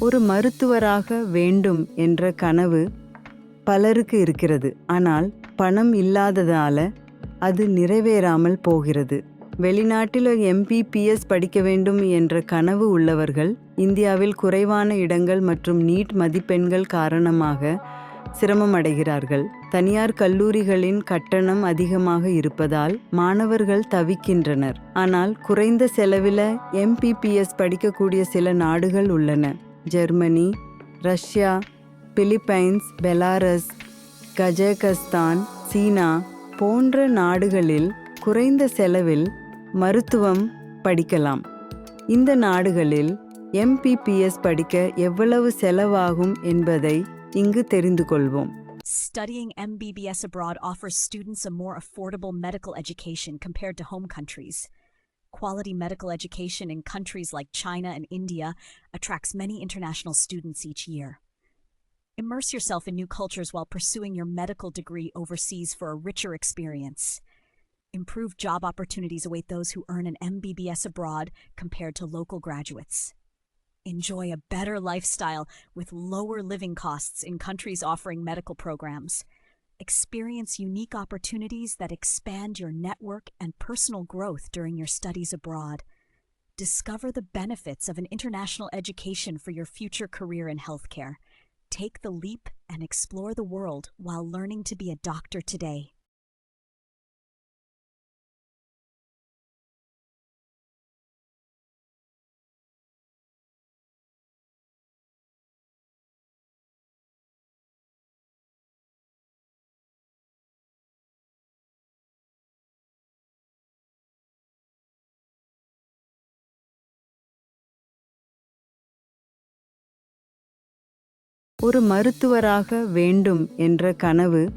ஒரு மருத்துவராக வேண்டும் என்ற கனவு பலருக்கு இருக்கிறது. ஆனால் பணம் இல்லாததால அது நிறைவேறாமல் போகிறது. வெளிநாட்டில் எம்பிபிஎஸ் படிக்க வேண்டும் என்ற கனவு உள்ளவர்கள் இந்தியாவில் குறைவான இடங்கள் மற்றும் நீட் மதிப்பெண்கள் காரணமாக சிரமம் அடைகிறார்கள். தனியார் கல்லூரிகளின் கட்டணம் அதிகமாக இருப்பதால் மாணவர்கள் தவிக்கின்றனர். ஆனால் குறைந்த செலவில் எம்பிபிஎஸ் படிக்கக்கூடிய சில நாடுகள் உள்ளன. Germany, Russia, Philippines, Belarus, Kazakhstan, China போன்ற நாடுகளில் குறைந்த செலவில் மருத்துவம் படிக்கலாம். இந்த நாடுகளில் எம்பிபிஎஸ் படிக்க எவ்வளவு செலவாகும் என்பதை இங்கு தெரிந்து கொள்வோம். Studying MBBS abroad offers students a more affordable medical education compared to home countries. Quality medical education in countries like China and India attracts many international students each year. Immerse yourself in new cultures while pursuing your medical degree overseas for a richer experience. Improved job opportunities await those who earn an MBBS abroad compared to local graduates. Enjoy a better lifestyle with lower living costs in countries offering medical programs. Experience unique opportunities that expand your network and personal growth during your studies abroad. Discover the benefits of an international education for your future career in healthcare. Take the leap and explore the world while learning to be a doctor today. ஒரு மருத்துவராக வேண்டும் என்ற கனவு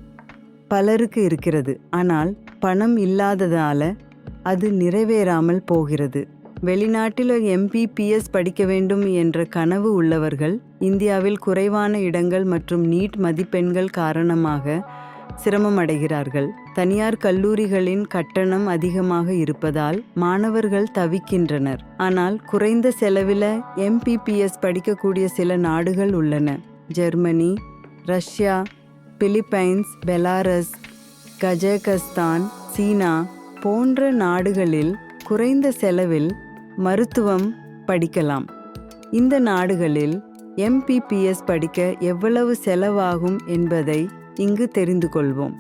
பலருக்கு இருக்கிறது. ஆனால் பணம் இல்லாததால அது நிறைவேறாமல் போகிறது. வெளிநாட்டில் எம்பிபிஎஸ் படிக்க வேண்டும் என்ற கனவு உள்ளவர்கள் இந்தியாவில் குறைவான இடங்கள் மற்றும் நீட் மதிப்பெண்கள் காரணமாக சிரமம் அடைகிறார்கள். தனியார் கல்லூரிகளின் கட்டணம் அதிகமாக இருப்பதால் மாணவர்கள் தவிக்கின்றனர். ஆனால் குறைந்த செலவில் எம்பிபிஎஸ் படிக்கக்கூடிய சில நாடுகள் உள்ளன. Germany, Russia, Philippines, Belarus, Kazakhstan, China போன்ற நாடுகளில் குறைந்த செலவில் மருத்துவம் படிக்கலாம். இந்த நாடுகளில் எம்பிபிஎஸ் படிக்க எவ்வளவு செலவாகும் என்பதை இங்கு தெரிந்து கொள்வோம்.